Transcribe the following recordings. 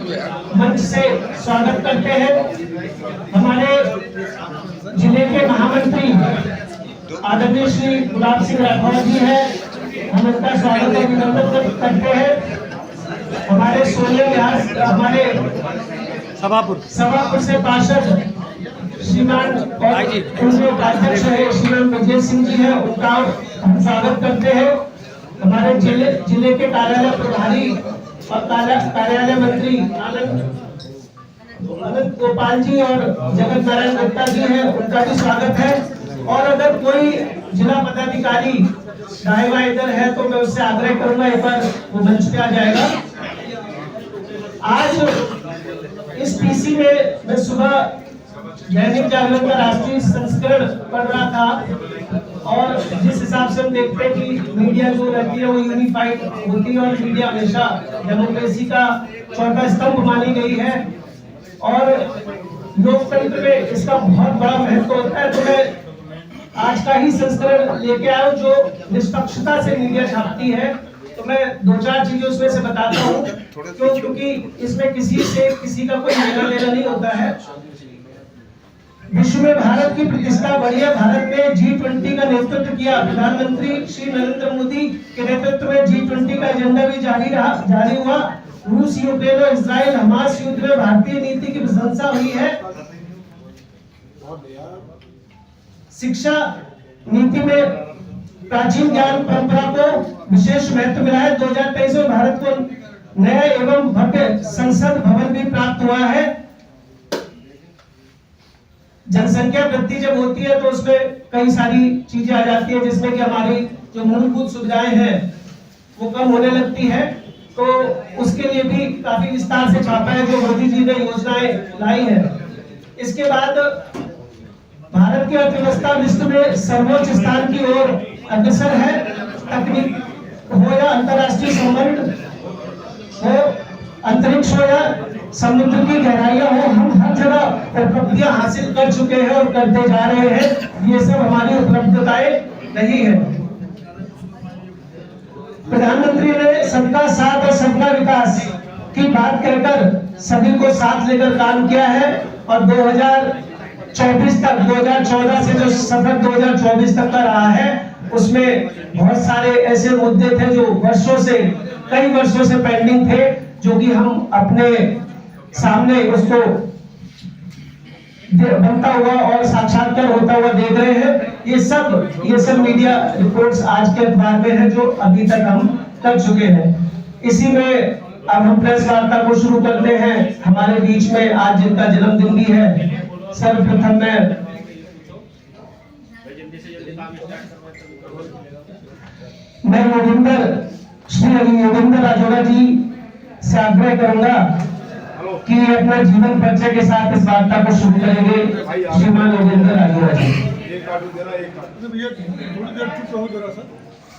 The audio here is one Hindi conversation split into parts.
मंच से स्वागत करते हैं। हमारे जिले के महामंत्री आदरणीय श्री गुलाब सिंह राठौर जी हैं, हम उनका स्वागत और अभिनंदन करते हैं। हमारे सोनिया व्यास, हमारे सभापुर से पार्षद श्रीमान और उनके उपाध्यक्ष है श्रीमान विजय सिंह जी है, उनका हम स्वागत करते हैं। हमारे जिले के कार्यालय प्रभारी और कार्यालय मंत्री अनंत गोपाल जी और जगत नारायण गुप्ता जी हैं, उनका भी स्वागत है। और अगर कोई जिला पदाधिकारी दाएं इधर है तो मैं उससे आग्रह करूंगा एक बार वो मंच पे आ जाएगा। आज इस पीसी में मैं सुबह दैनिक जागरण का राष्ट्रीय संस्करण पढ़ रहा था और जिस हिसाब से हम देखते हैं कि मीडिया जो रहती है वो यूनिफाइड होती है और मीडिया हमेशा डेमोक्रेसी का चौथा स्तंभ मानी गई है और लोकतंत्र में इसका बहुत बड़ा महत्व होता है। तो मैं आज का ही संस्करण लेके आया जो निष्पक्षता से मीडिया छापती है। तो मैं दो चार चीजें उसमें से बताता हूँ क्योंकि इसमें किसी का कोई लेना देना नहीं होता है। विश्व में भारत की प्रतिष्ठा बढ़ी है। भारत ने G20 का नेतृत्व किया। प्रधानमंत्री श्री नरेंद्र मोदी के नेतृत्व में G20 का एजेंडा भी जारी हुआ। रूस, यूक्रेन और इजराइल हमास युद्ध में भारतीय नीति की प्रशंसा हुई है। शिक्षा नीति में प्राचीन ज्ञान परंपरा को विशेष महत्व मिला है। 2023 में भारत को नया एवं भव्य संसद भवन भी प्राप्त हुआ है। जनसंख्या वृद्धि जब होती है तो उसमें कई सारी चीजें आ जाती है जिसमें कि हमारी जो मूलभूत सुविधाएं हैं वो कम होने लगती है। तो उसके लिए भी काफी विस्तार से छापा है जो मोदी जी ने योजनाएं लाई है। इसके बाद भारत की अर्थव्यवस्था विश्व में सर्वोच्च स्थान की ओर अग्रसर है। तकनीक हो या अंतरराष्ट्रीय संबंध हो, अंतरिक्ष हो या समुद्र की गहराइयां हो, हम हर जगह उपलब्धियां हासिल कर चुके हैं और करते जा रहे हैं। ये सब हमारी उपलब्धताएं नहीं है। प्रधानमंत्री ने सबका साथ और सबका विकास की बात कहकर सभी को साथ लेकर काम किया है और 2024 तक 2014 से जो सफर 2024 तक का रहा है उसमें बहुत सारे ऐसे मुद्दे थे जो कई वर्षों से पेंडिंग थे, जो कि हम अपने सामने उसको बनता हुआ और साक्षात्कार होता हुआ देख रहे हैं। ये सब मीडिया रिपोर्ट्स आज के अखबार में है जो अभी तक हम कर चुके हैं। इसी में अब हम प्रेस वार्ता को शुरू करते हैं। हमारे बीच में आज जिनका जन्मदिन भी है, सर्वप्रथम मैं श्री योगिंदर राजोगा जी से आग्रह करूंगा कि अपना जीवन परिचय के साथ इस वार्ता को शुरू करेंगे। श्रीमान योगेंद्र राजोगा जी।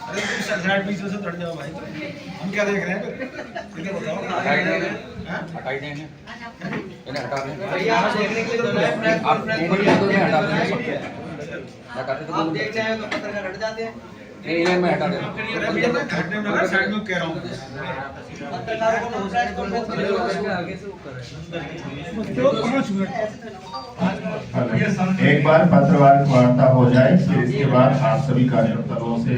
अरे साइड बीच में से हट जाओ भाई, हम क्या देख रहे हैं इधर बताओ। हटाई देंगे इन्हें हटा देंगे। यहाँ देखने के लिए तो मैं आप ऊपर के दो में हटा देंगे सबको। हटाते तो आप देख रहे हैं तो पत्थर का हट जाते हैं। इन्हें मैं हटा देता हूँ। अरे भैया मैं हटने में लगा, साइड में कह रहा हूँ। पत्रकारों को दूसरा इसको आगे से ऊपर एक बार पत्रकार वार्ता हो जाए फिर इसके बाद आप सभी कार्यकर्ताओं से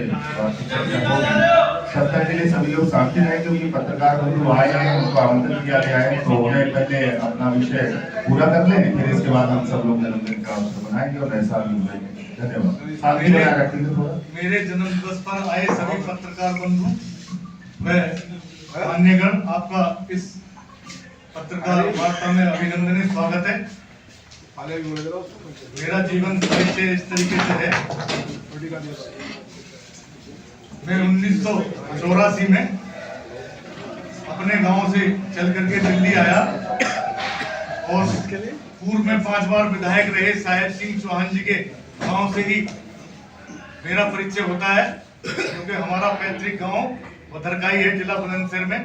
सत्ता के लिए सभी लोग शांति रहे, क्योंकि पत्रकार बंधु आए हैं, उनको आमंत्रित किया गया है तो उन्हें पहले अपना विषय पूरा कर लें, फिर इसके बाद हम सब लोग जन्मदिन का अवसर बनाएंगे और ऐसा भी होगा। धन्यवाद। शांति बनाए रखेंगे थोड़ा। मेरे जन्म दिवस पर आए सभी पत्रकार बंधु, मैं मान्यगण आपका इस पत्रकार वार्ता में अभिनंदनीय स्वागत है। मेरा जीवन परिचय इस तरीके से है। मैं 1984 में अपने गांव से चल करके दिल्ली आया और पूर्व में 5 बार विधायक रहे साहेब सिंह चौहान जी के गांव से ही मेरा परिचय होता है, क्योंकि हमारा पैतृक गांव भद्रकाई है, जिला बुलंदशहर में।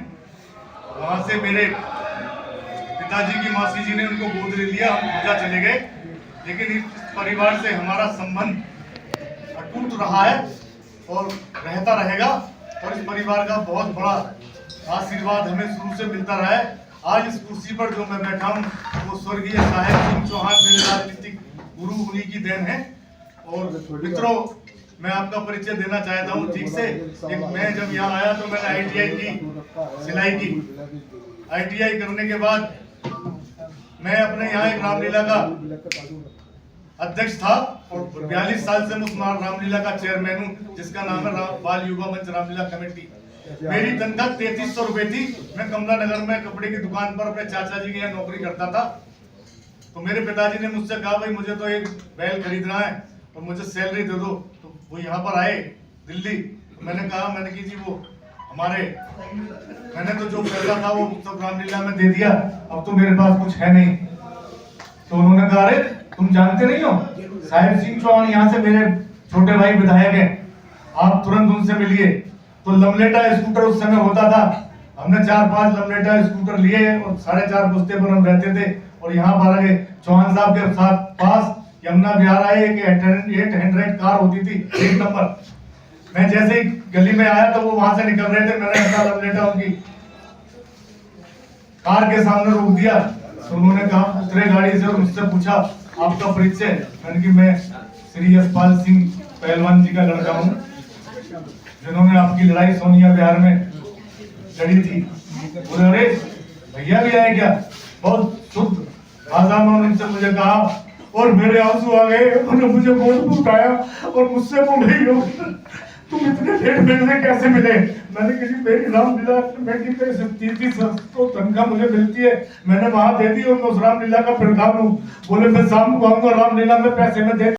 वहां से मेरे पिताजी की मासी जी ने उनको गोद ले लिया, हम पूजा चले गए, लेकिन इस परिवार से हमारा संबंध अटूट रहा है और रहता रहेगा। और इस परिवार का बहुत बड़ा आशीर्वाद हमें शुरू से मिलता रहा है। आज इस कुर्सी पर जो मैं बैठा हूँ वो स्वर्गीय साहेब सिंह चौहान मेरे राजनीतिक गुरु उन्हीं की देन है। और मित्रों, मैं आपका परिचय देना चाहता हूँ ठीक से। मैं जब यहाँ आया तो मैंने ITI की सिलाई की। ITI करने के बाद मैं अपने यहाँ एक रामलीला का अध्यक्ष था और 42 साल से मैं उस रामलीला का चेयरमैन हूँ, जिसका नाम है बाल युवा मंच रामलीला कमेटी। मेरी तनख्वाह 3300 रुपए थी। मैं कमला नगर में कपड़े की दुकान पर अपने चाचा जी के यहाँ नौकरी करता था। तो मेरे पिताजी ने मुझसे कहा, भाई मुझे तो एक बैल खरीदना है और मुझे सैलरी दे दो। तो वो यहाँ पर आए दिल्ली। तो मैंने कहा, मैंने कि जी वो मैंने तो जो पैसा था वो सब रामलीला में दे दिया, अब तो मेरे पास कुछ है नहीं। तो उन्होंने कहा, अरे तुम जानते नहीं हो साहेब सिंह चौहान यहाँ से मेरे छोटे भाई विधायक हैं, आप तुरंत उनसे मिलिए। तो लमलेटा स्कूटर उस समय होता था, हमने 4-5 लमलेटा स्कूटर लिए और 4.5 बस्ते पर हम रहते थे। और यहाँ पर आगे चौहान साहब के साथ पास यमुना विहार आए, एक 800 कार होती थी 1 नंबर। मैं जैसे ही गली में आया तो वो वहां से निकल रहे थे, मैंने अपना लमलेटा उनकी कार के सामने रोक दिया। तो उन्होंने कहा, उतरे गाड़ी से और मुझसे पूछा, आपका परिचय? मैंने कि मैं श्री यशपाल सिंह पहलवान जी का लड़का हूँ, जिन्होंने आपकी लड़ाई सोनिया विहार में लड़ी थी। बोले, अरे भैया भी आए क्या? बहुत शुद्ध भाषा में उनसे मुझे कहा और मेरे आंसू आ गए। उन्होंने मुझे बहुत उठाया और मुझसे बोले, तुम इतने लेट मेरे से कैसे मिले? मैंने कहा, मेरी रामलीला कमेटी पे 33 तो तनख्वाह मुझे मिलती है, मैंने वहां दे दी और मैं उस रामलीला का प्रधान हूँ। बोले, मैं शाम को आऊंगा रामलीला में पैसे में दे